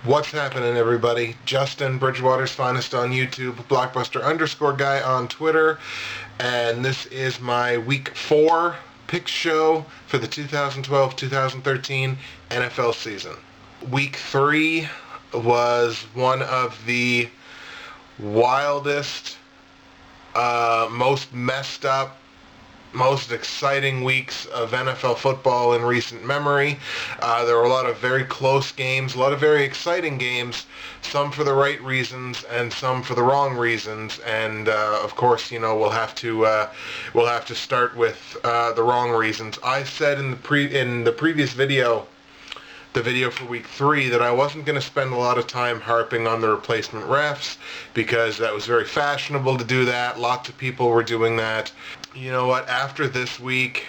What's happening, everybody? Justin, Bridgewater's Finest on YouTube, Blockbuster_guy on Twitter, and this is my Week 4 pick show for the 2012-2013 NFL season. Week 3 was one of the wildest, most messed up, most exciting weeks of NFL football in recent memory. There were a lot of very close games, a lot of very exciting games, some for the right reasons and some for the wrong reasons. And of course, we'll have to start with the wrong reasons. I said in the previous video, the video for week 3, that I wasn't going to spend a lot of time harping on the replacement refs because that was very fashionable to do that. Lots of people were doing that. You know what? After this week,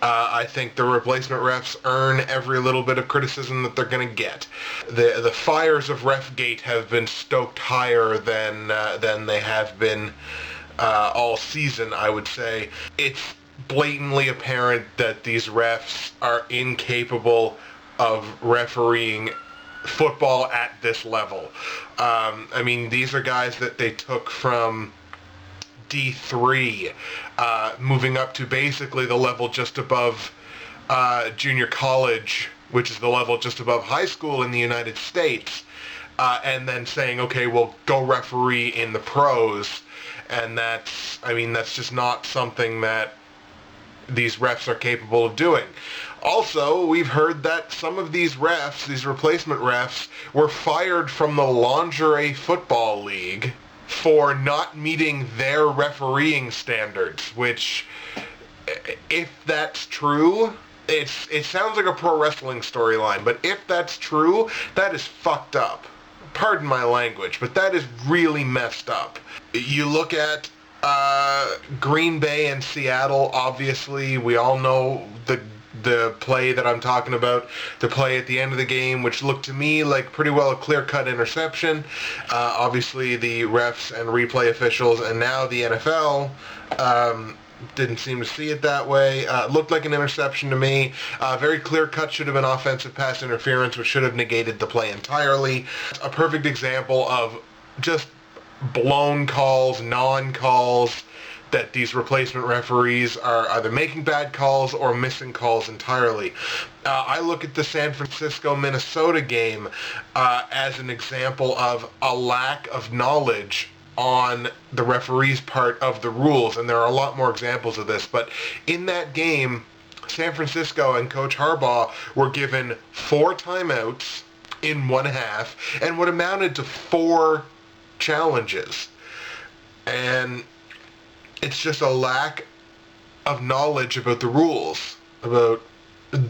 I think the replacement refs earn every little bit of criticism that they're going to get. The fires of Refgate have been stoked higher than they have been all season, I would say. It's blatantly apparent that these refs are incapable of refereeing football at this level. These are guys that they took from D3, moving up to basically the level just above junior college, which is the level just above high school in the United States, and then saying, okay, well, go referee in the pros. And that's just not something that these refs are capable of doing. Also, we've heard that some of these refs, these replacement refs, were fired from the Lingerie Football League for not meeting their refereeing standards, which, if that's true, it sounds like a pro wrestling storyline, but if that's true, that is fucked up. Pardon my language, but that is really messed up. You look at Green Bay and Seattle. Obviously, we all know the play that I'm talking about, the play at the end of the game, which looked to me like pretty well a clear-cut interception. Obviously, the refs and replay officials, and now the NFL, didn't seem to see it that way. Looked like an interception to me. Very clear-cut, should have been offensive pass interference, which should have negated the play entirely. A perfect example of just blown calls, non-calls, that these replacement referees are either making bad calls or missing calls entirely. I look at the San Francisco-Minnesota game as an example of a lack of knowledge on the referee's part of the rules, and there are a lot more examples of this. But in that game, San Francisco and Coach Harbaugh were given 4 timeouts in one half and what amounted to 4 challenges. And it's just a lack of knowledge about the rules, about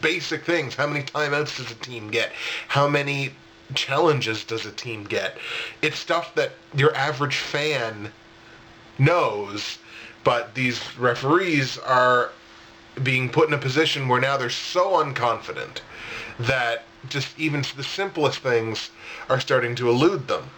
basic things. How many timeouts does a team get? How many challenges does a team get? It's stuff that your average fan knows, but these referees are being put in a position where now they're so unconfident that just even the simplest things are starting to elude them.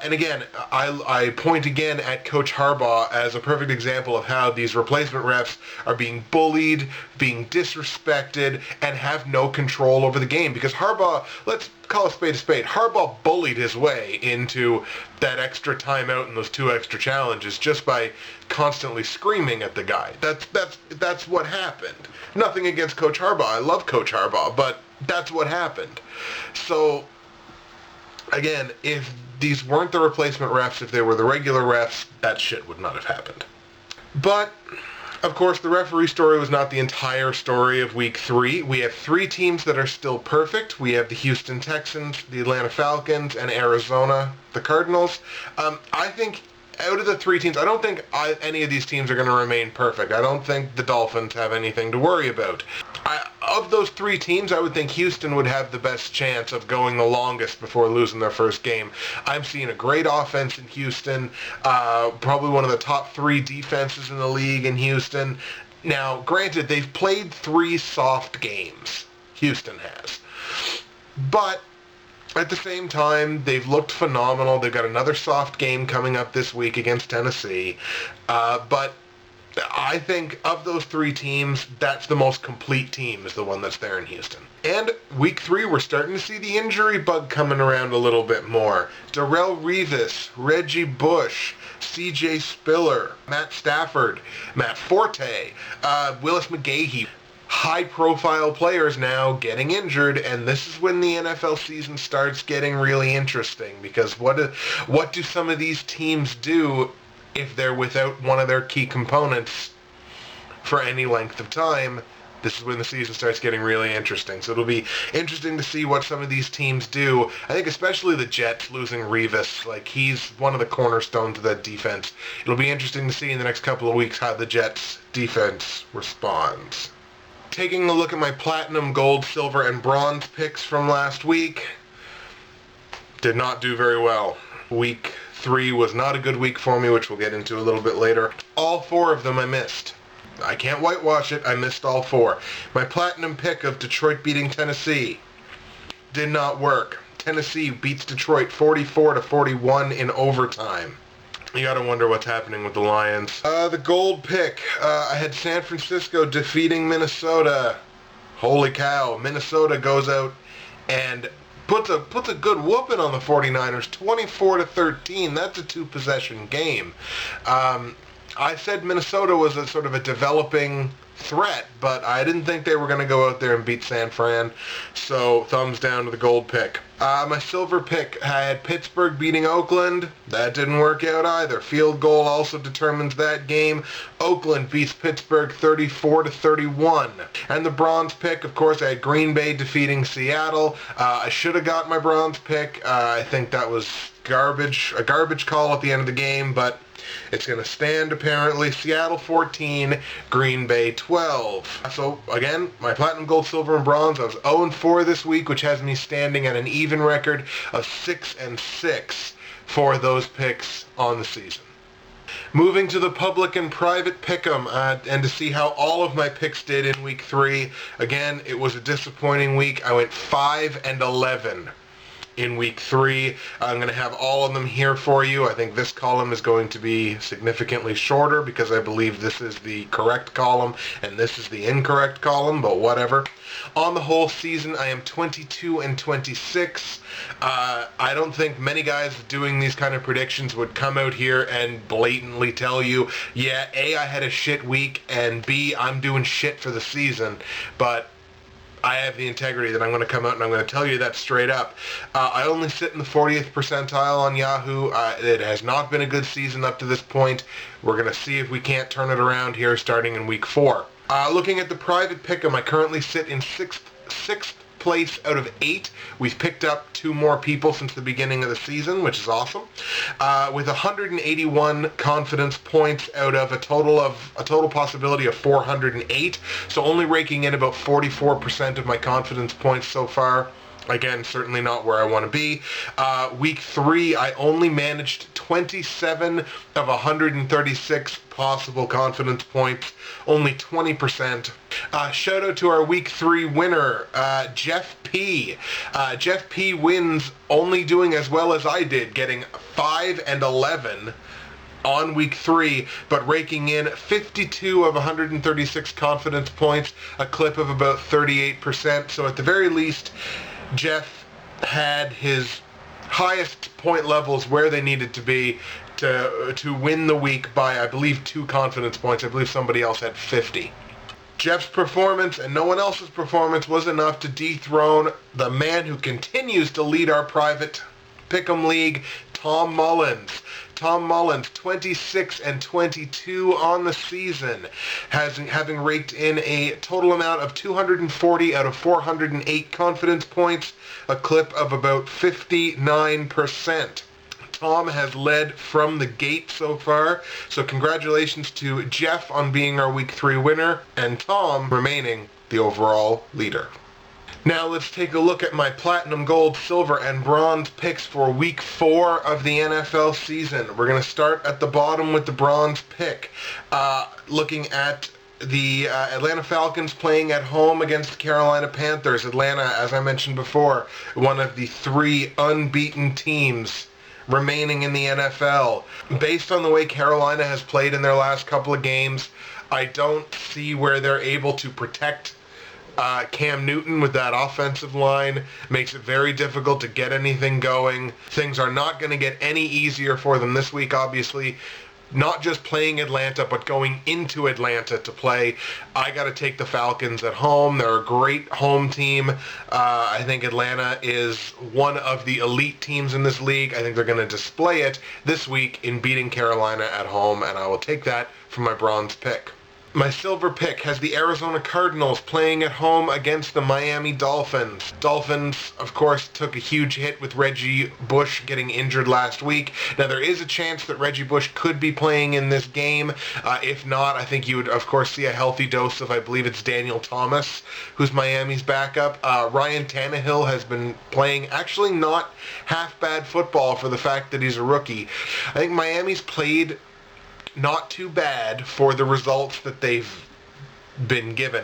And again, I point again at Coach Harbaugh as a perfect example of how these replacement refs are being bullied, being disrespected, and have no control over the game. Because Harbaugh, let's call a spade, Harbaugh bullied his way into that extra timeout and those 2 extra challenges just by constantly screaming at the guy. That's what happened. Nothing against Coach Harbaugh. I love Coach Harbaugh, but that's what happened. So, again, if these weren't the replacement refs, if they were the regular refs, that shit would not have happened. But, of course, the referee story was not the entire story of Week 3. We have 3 teams that are still perfect. We have the Houston Texans, the Atlanta Falcons, and Arizona, the Cardinals. I think out of the 3 teams, I don't think any of these teams are going to remain perfect. I don't think the Dolphins have anything to worry about. Of those 3 teams, I would think Houston would have the best chance of going the longest before losing their first game. I'm seeing a great offense in Houston, probably one of the top 3 defenses in the league in Houston. Now, granted, they've played 3 soft games. Houston has. But at the same time, they've looked phenomenal. They've got another soft game coming up this week against Tennessee. But I think of those three teams, that's the most complete team, is the one that's there in Houston. And week 3, we're starting to see the injury bug coming around a little bit more. Darrelle Revis, Reggie Bush, C.J. Spiller, Matt Stafford, Matt Forte, Willis McGahee. High-profile players now getting injured, and this is when the NFL season starts getting really interesting, because what do some of these teams do if they're without one of their key components for any length of time? This is when the season starts getting really interesting. So it'll be interesting to see what some of these teams do. I think especially the Jets losing Revis. Like, he's one of the cornerstones of that defense. It'll be interesting to see in the next couple of weeks how the Jets defense responds. Taking a look at my platinum, gold, silver, and bronze picks from last week, did not do very well. Week 3 was not a good week for me, which we'll get into a little bit later. All 4 of them I missed. I can't whitewash it. I missed all 4. My platinum pick of Detroit beating Tennessee did not work. Tennessee beats Detroit 44-41 in overtime. You gotta wonder what's happening with the Lions. The gold pick, I had San Francisco defeating Minnesota. Holy cow. Minnesota goes out and puts a good whooping on the 49ers, 24-13. That's a 2-possession game. I said Minnesota was a sort of a developing threat, but I didn't think they were going to go out there and beat San Fran, so thumbs down to the gold pick. My silver pick, I had Pittsburgh beating Oakland. That didn't work out either. Field goal also determines that game. Oakland beats Pittsburgh 34-31. And the bronze pick, of course, I had Green Bay defeating Seattle. I should have got my bronze pick. I think that was a garbage call at the end of the game, but it's going to stand, apparently. Seattle 14, Green Bay 12. So, again, my platinum, gold, silver, and bronze. I was 0-4 this week, which has me standing at an even record of 6-6 for those picks on the season. Moving to the public and private pick'em, and to see how all of my picks did in week 3. Again, it was a disappointing week. I went 5-11. In week 3. I'm going to have all of them here for you. I think this column is going to be significantly shorter because I believe this is the correct column and this is the incorrect column, but whatever. On the whole season, I am 22-26. I don't think many guys doing these kind of predictions would come out here and blatantly tell you, yeah, A, I had a shit week, and B, I'm doing shit for the season, but I have the integrity that I'm going to come out and I'm going to tell you that straight up. I only sit in the 40th percentile on Yahoo. It has not been a good season up to this point. We're going to see if we can't turn it around here starting in week 4. Looking at the private pick'em, I currently sit in sixth place out of 8. We've picked up 2 more people since the beginning of the season, which is awesome. With 181 confidence points out of a total possibility of 408. So only raking in about 44% of my confidence points so far. Again, certainly not where I want to be. Week 3, I only managed 27 of 136 possible confidence points, only 20%. Shout out to our week 3 winner, Jeff P. Jeff P wins only doing as well as I did, getting 5-11 on week 3, but raking in 52 of 136 confidence points, a clip of about 38%. So at the very least, Jeff had his highest point levels where they needed to be to win the week by, I believe, 2 confidence points. I believe somebody else had 50. Jeff's performance and no one else's performance was enough to dethrone the man who continues to lead our private pick'em league, Tom Mullins. Tom Mullins, 26-22 on the season, having raked in a total amount of 240 out of 408 confidence points, a clip of about 59%. Tom has led from the gate so far, so congratulations to Jeff on being our week 3 winner, and Tom remaining the overall leader. Now let's take a look at my platinum, gold, silver, and bronze picks for week 4 of the NFL season. We're going to start at the bottom with the bronze pick. Looking at the Atlanta Falcons playing at home against the Carolina Panthers. Atlanta, as I mentioned before, one of the 3 unbeaten teams remaining in the NFL. Based on the way Carolina has played in their last couple of games, I don't see where they're able to protect Cam Newton with that offensive line. Makes it very difficult to get anything going. Things are not going to get any easier for them this week, obviously. Not just playing Atlanta, but going into Atlanta to play. I got to take the Falcons at home. They're a great home team. I think Atlanta is one of the elite teams in this league. I think they're going to display it this week in beating Carolina at home, and I will take that for my bronze pick. My silver pick has the Arizona Cardinals playing at home against the Miami Dolphins. Dolphins, of course, took a huge hit with Reggie Bush getting injured last week. Now, there is a chance that Reggie Bush could be playing in this game. If not, I think you would, of course, see a healthy dose of, I believe it's Daniel Thomas, who's Miami's backup. Ryan Tannehill has been playing actually not half bad football for the fact that he's a rookie. I think Miami's played not too bad for the results that they've been given.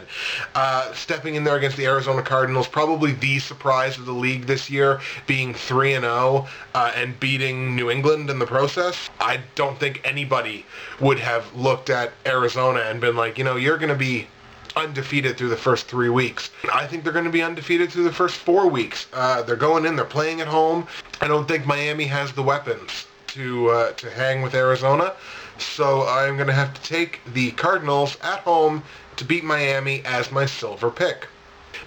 Stepping in there against the Arizona Cardinals, probably the surprise of the league this year, being 3-0 and beating New England in the process. I don't think anybody would have looked at Arizona and been like, you're going to be undefeated through the first 3 weeks. I think they're going to be undefeated through the first 4 weeks. They're going in, they're playing at home. I don't think Miami has the weapons to hang with Arizona. So I'm going to have to take the Cardinals at home to beat Miami as my silver pick.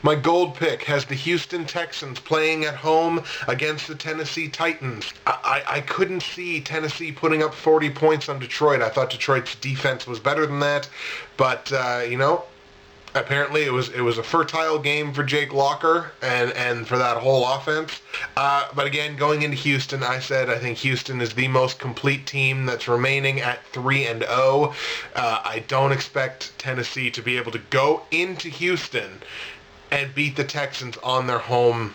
My gold pick has the Houston Texans playing at home against the Tennessee Titans. I couldn't see Tennessee putting up 40 points on Detroit. I thought Detroit's defense was better than that. But, apparently it was a fertile game for Jake Locker and for that whole offense. But again, going into Houston, I think Houston is the most complete team that's remaining at 3-0. I don't expect Tennessee to be able to go into Houston and beat the Texans on their home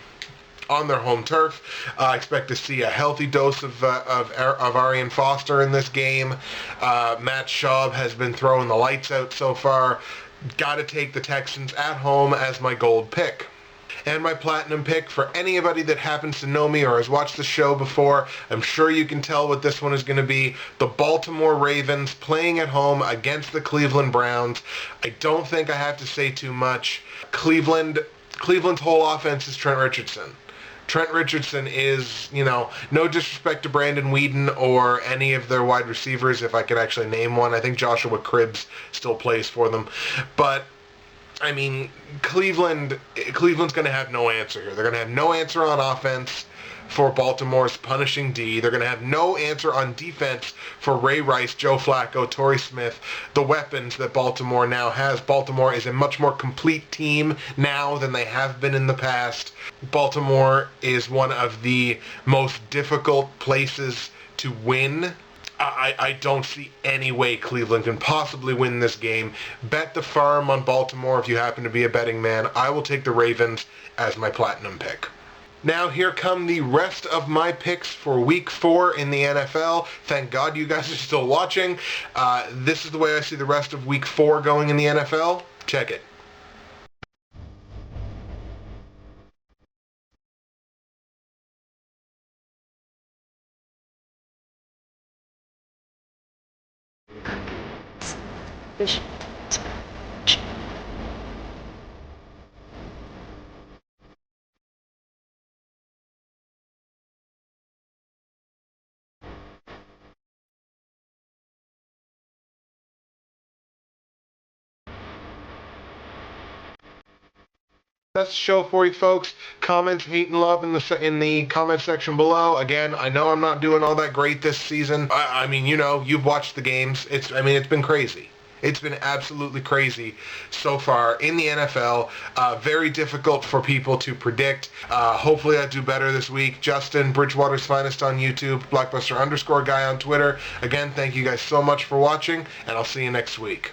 turf. I expect to see a healthy dose of Arian Foster in this game. Matt Schaub has been throwing the lights out so far. Got to take the Texans at home as my gold pick. And my platinum pick, for anybody that happens to know me or has watched the show before, I'm sure you can tell what this one is going to be. The Baltimore Ravens playing at home against the Cleveland Browns. I don't think I have to say too much. Cleveland's whole offense is Trent Richardson. Trent Richardson is, no disrespect to Brandon Weeden or any of their wide receivers, if I could actually name one. I think Joshua Cribbs still plays for them. But, Cleveland's going to have no answer here. They're going to have no answer on offense for Baltimore's punishing D. They're going to have no answer on defense for Ray Rice, Joe Flacco, Torrey Smith, the weapons that Baltimore now has. Baltimore is a much more complete team now than they have been in the past. Baltimore is one of the most difficult places to win. I don't see any way Cleveland can possibly win this game. Bet the farm on Baltimore if you happen to be a betting man. I will take the Ravens as my platinum pick. Now here come the rest of my picks for Week 4 in the NFL. Thank God you guys are still watching. This is the way I see the rest of Week 4 going in the NFL. Check it. That's the show for you, folks. Comments, hate, and love in the comment section below. Again, I know I'm not doing all that great this season. You've watched the games. It's been crazy. It's been absolutely crazy so far in the NFL. Very difficult for people to predict. Hopefully I do better this week. Justin, Bridgewater's Finest on YouTube, Blockbuster_guy on Twitter. Again, thank you guys so much for watching, and I'll see you next week.